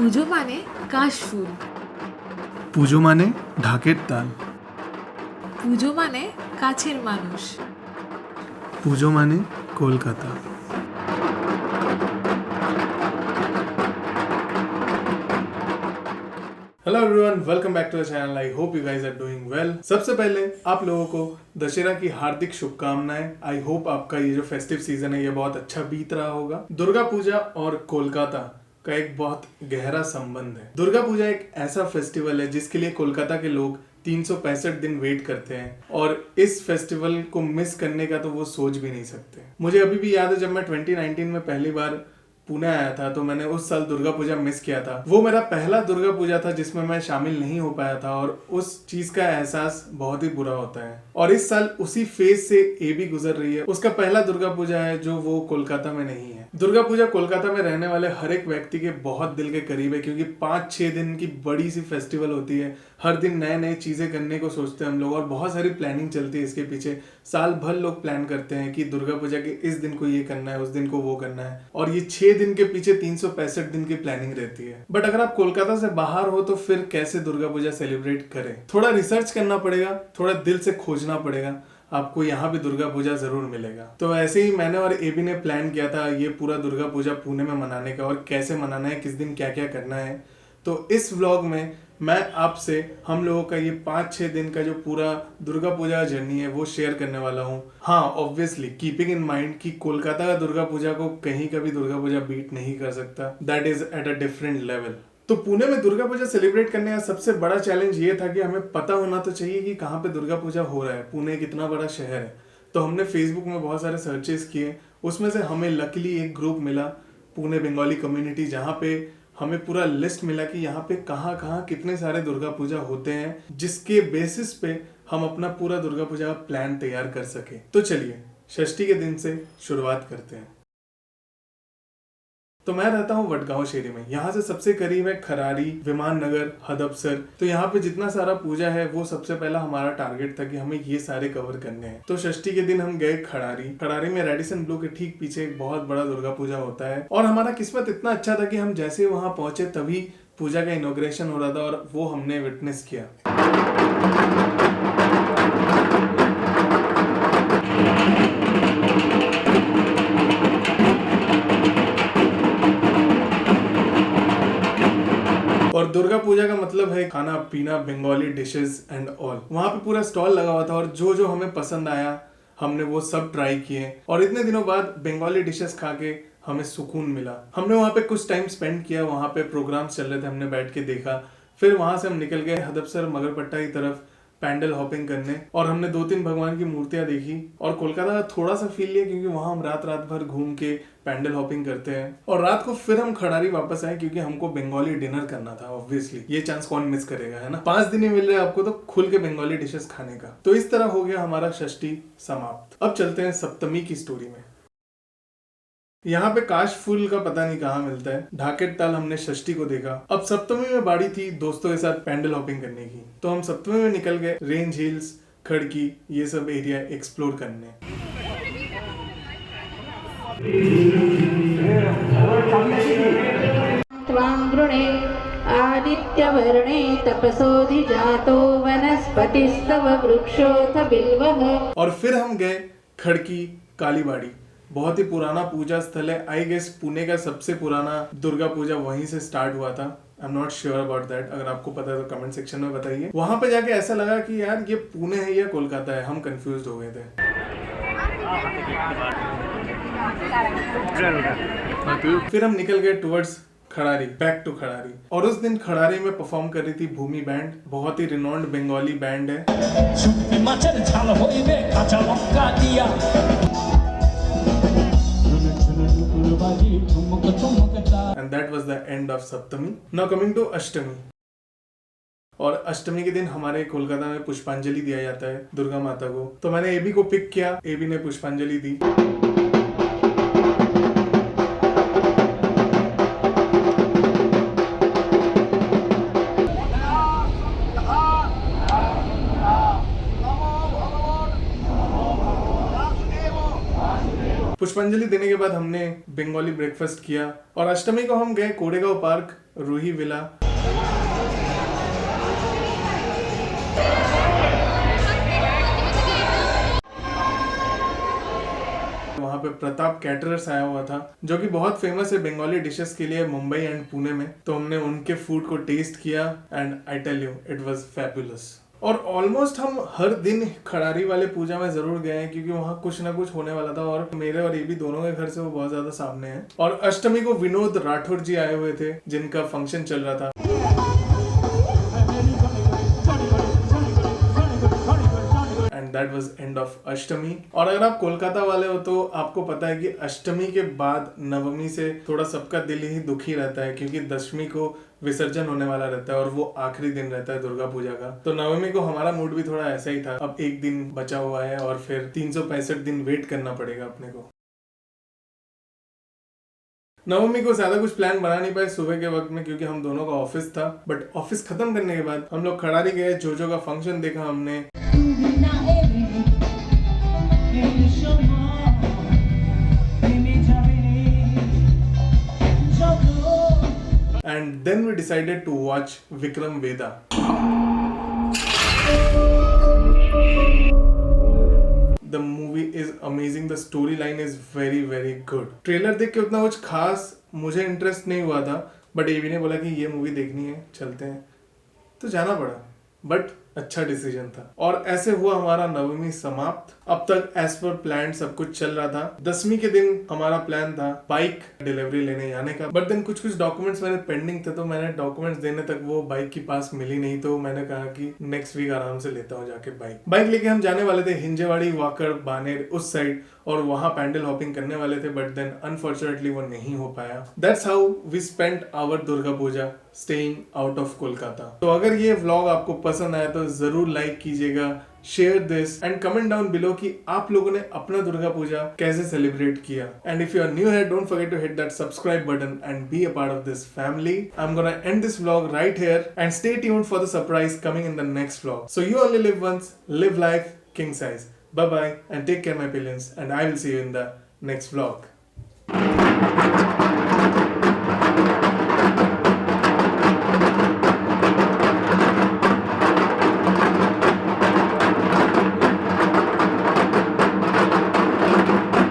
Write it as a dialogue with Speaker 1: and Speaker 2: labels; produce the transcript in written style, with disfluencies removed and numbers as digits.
Speaker 1: পুজো মানে কাশফুল,
Speaker 2: পুজো মানে ঢাকের তাল,
Speaker 1: পুজো মানে কাছের মানুষ।
Speaker 2: পুজো মানে Kolkata. Hello everyone, welcome back to the channel. I hope you guys are doing well. सबसे पहले आप लोगों को दशहरा की हार्दिक शुभकामनाएं। आई होप आपका ये जो फेस्टिव सीजन है ये बहुत अच्छा बीत रहा होगा। दुर्गा पूजा और कोलकाता का एक बहुत गहरा संबंध है। दुर्गा पूजा एक ऐसा फेस्टिवल है जिसके लिए कोलकाता के लोग 365 दिन वेट करते हैं और इस फेस्टिवल को मिस करने का तो वो सोच भी नहीं सकते। मुझे अभी भी याद है जब मैं 2019 में पहली बार पुणे आया था तो मैंने उस साल दुर्गा पूजा मिस किया था। वो मेरा पहला दुर्गा पूजा था जिसमें मैं शामिल नहीं हो पाया था और उस चीज का एहसास बहुत ही बुरा होता है। और इस साल उसी फेज से ए भी गुजर रही है। उसका पहला दुर्गा पूजा है जो वो कोलकाता में नहीं है। दुर्गा पूजा कोलकाता में रहने वाले हर एक व्यक्ति के बहुत दिल के करीब है क्योंकि 5-6 दिन की बड़ी सी फेस्टिवल होती है। हर दिन नए नए चीजें करने को सोचते हैं हम लोग और बहुत सारी प्लानिंग चलती है इसके पीछे। साल भर लोग प्लान करते हैं कि दुर्गा पूजा के इस दिन को ये करना है, उस दिन को वो करना है और ये 6 दिन के पीछे 365 दिन की प्लानिंग रहती है। बट अगर आप कोलकाता से बाहर हो तो फिर कैसे दुर्गा पूजा सेलिब्रेट करें? थोड़ा रिसर्च करना पड़ेगा, थोड़ा दिल से खोजना पड़ेगा, आपको यहाँ भी दुर्गा पूजा जरूर मिलेगा। तो ऐसे ही मैंने और एबी ने प्लान किया था ये पूरा दुर्गा पूजा पुणे में मनाने का और कैसे मनाना है, किस दिन क्या क्या करना है। तो इस व्लॉग में मैं आपसे हम लोगों का ये 5-6 दिन का जो पूरा दुर्गा पूजा जर्नी है वो शेयर करने वाला हूँ। हाँ, ऑब्वियसली कीपिंग इन माइंड कि कोलकाता का दुर्गा पूजा को कहीं का भी दुर्गा पूजा बीट नहीं कर सकता। That is at a different level. तो पुणे में दुर्गा पूजा सेलिब्रेट करने का सबसे बड़ा चैलेंज ये था कि हमें पता होना तो चाहिए कि कहाँ पे दुर्गा पूजा हो रहा है। पुणे कितना बड़ा शहर है। तो हमने फेसबुक में बहुत सारे सर्चेस किए, उसमें से हमें लकीली एक ग्रुप मिला, पुणे बंगाली कम्युनिटी, जहाँ पे हमें पूरा लिस्ट मिला कि यहाँ पे कहाँ कहाँ कितने सारे दुर्गा पूजा होते हैं, जिसके बेसिस पे हम अपना पूरा दुर्गा पूजा का प्लान तैयार कर सके। तो चलिए षष्ठी के दिन से शुरुआत करते हैं। तो मैं रहता हूँ वडगांव शेरी में। यहाँ से सबसे करीब है खरारी, विमान नगर, हडपसर। तो यहाँ पे जितना सारा पूजा है वो सबसे पहला हमारा टारगेट था कि हमें ये सारे कवर करने हैं। तो षष्ठी के दिन हम गए खरारी में रेडिसन ब्लू के ठीक पीछे एक बहुत बड़ा दुर्गा पूजा होता है और हमारा किस्मत इतना अच्छा था कि हम जैसे वहाँ पहुंचे तभी पूजा का इनॉग्रेशन हो रहा था और वो हमने विटनेस किया। और दुर्गा पूजा का मतलब है खाना पीना, बंगाली डिशेस एंड ऑल। वहाँ पे पूरा स्टॉल लगा हुआ था और जो जो हमें पसंद आया हमने वो सब ट्राई किए और इतने दिनों बाद बंगाली डिशेस खा के हमें सुकून मिला। हमने वहाँ पे कुछ टाइम स्पेंड किया, वहाँ पे प्रोग्राम्स चल रहे थे, हमने बैठ के देखा। फिर वहां से हम निकल गए हडपसर मगरपट्टा की तरफ पैंडल हॉपिंग करने और हमने 2-3 भगवान की मूर्तियां देखी और कोलकाता का थोड़ा सा फील लिया क्योंकि वहां हम रात भर घूम के पैंडल हॉपिंग करते हैं और रात को फिर हम खड़ारी वापस आए क्योंकि हमको बंगाली डिनर करना था। ऑब्वियसली ये चांस कौन मिस करेगा, है ना। 5 दिन ही मिल रहे हैं आपको तो खुल के बंगाली डिशेस खाने का। तो इस तरह हो गया हमारा षष्ठी समाप्त। अब चलते हैं सप्तमी की स्टोरी में। यहाँ पे काश फूल का पता नहीं कहाँ मिलता है। ढाकेर ताल हमने षष्ठी को देखा। अब सप्तमी में बाड़ी थी दोस्तों के साथ पैंडल हॉपिंग करने की। तो हम सप्तमी में निकल गए रेंज हिल्स, खड़की, ये सब एरिया एक्सप्लोर करने।
Speaker 3: आदित्यवर्णे तपसोऽधिजातो वनस्पतिस्तव वृक्षोऽथ बिल्वः।
Speaker 2: और फिर हम गए खड़की कालीबाड़ी। बहुत ही पुराना पूजा स्थल है। आई गेस पुणे का सबसे पुराना दुर्गा पूजा वहीं से स्टार्ट हुआ था। I am not sure about that. अगर आपको पता है तो कमेंट सेक्शन में बताइए। वहां पे जाके ऐसा लगा कि यार ये पुणे है या कोलकाता है, हम कंफ्यूज हो गए थे। फिर हम निकल गए टुवर्ड्स खड़ारी, बैक टू खड़ारी। और उस दिन खड़ारी में परफॉर्म कर रही थी भूमि बैंड, बहुत ही रिनॉन्ड बंगाली बैंड है। And that was the end of Saptami. Now coming to अष्टमी। और अष्टमी के दिन हमारे कोलकाता में पुष्पांजलि दिया जाता है दुर्गा माता को। तो मैंने एबी को पिक किया, एबी ने पुष्पांजलि दी। पुष्पांजलि देने के बाद हमने बंगाली ब्रेकफास्ट किया और अष्टमी को हम गए कोडेगांव पार्क, रूही विला। वहाँ पे प्रताप कैटरर्स आया हुआ था जो कि बहुत फेमस है बंगाली डिशेस के लिए मुंबई एंड पुणे में। तो हमने उनके फूड को टेस्ट किया and I tell you it was fabulous. और ऑलमोस्ट हम हर दिन खड़ारी वाले पूजा में जरूर गए हैं क्योंकि वहाँ कुछ ना कुछ होने वाला था और मेरे और ये भी दोनों के घर से वो बहुत ज्यादा सामने है। और अष्टमी को विनोद राठौर जी आए हुए थे जिनका फंक्शन चल रहा था। दैट वाज एंड ऑफ अष्टमी। और अगर आप कोलकाता वाले हो तो आपको पता है कि अष्टमी के बाद नवमी से थोड़ा सबका दिल ही दुखी रहता है क्योंकि दशमी को विसर्जन होने वाला रहता है और वो आखिरी दिन रहता है दुर्गा पूजा का। तो नवमी को हमारा मूड भी थोड़ा ऐसा ही था। अब एक दिन बचा हुआ है और फिर 365 दिन वेट करना पड़ेगा अपने को। नवमी को ज्यादा कुछ प्लान बना नहीं पाए सुबह के वक्त में क्योंकि हम दोनों का ऑफिस था। बट ऑफिस खत्म करने के बाद हम लोग खड़ारी गए, जोजो का फंक्शन देखा हमने। And then we decided to watch Vikram Vedha. The movie is amazing. The storyline is very very good. Trailer देख के उतना कुछ खास मुझे इंटरेस्ट नहीं हुआ था बट एवी ने बोला कि ये मूवी देखनी है, चलते हैं, तो जाना पड़ा। बट अच्छा डिसीजन था। और ऐसे हुआ हमारा नवमी समाप्त। अब तक एज पर प्लान सब कुछ चल रहा था। दसवीं के दिन हमारा प्लान था बाइक डिलीवरी लेने जाने का बट देन कुछ डॉक्यूमेंट्स मेरे पेंडिंग थे तो मैंने डॉक्यूमेंट्स देने तक वो बाइक की पास मिली नहीं। तो मैंने कहा कि नेक्स्ट वीक आराम से लेता हूँ जाके बाइक लेके हम जाने वाले थे हिंजेवाड़ी, वाकड़, बानेर उस साइड और वहां पैंडल हॉपिंग करने वाले थे बट देन अनफॉर्चुनेटली वो नहीं हो पाया। That's how we spent our Durga Puja staying out of Kolkata. तो अगर ये व्लॉग आपको पसंद आया तो जरूर लाइक कीजिएगा, share this and comment down below कि आप लोगों ने अपना दुर्गा पूजा कैसे सेलिब्रेट किया। And if you are new here don't forget to hit that subscribe button and be a part of this family. I'm gonna end this vlog right here and stay tuned for the surprise coming in the next vlog. So you only live once, live life king size. Bye bye and take care my pillions and I will see you in the next vlog.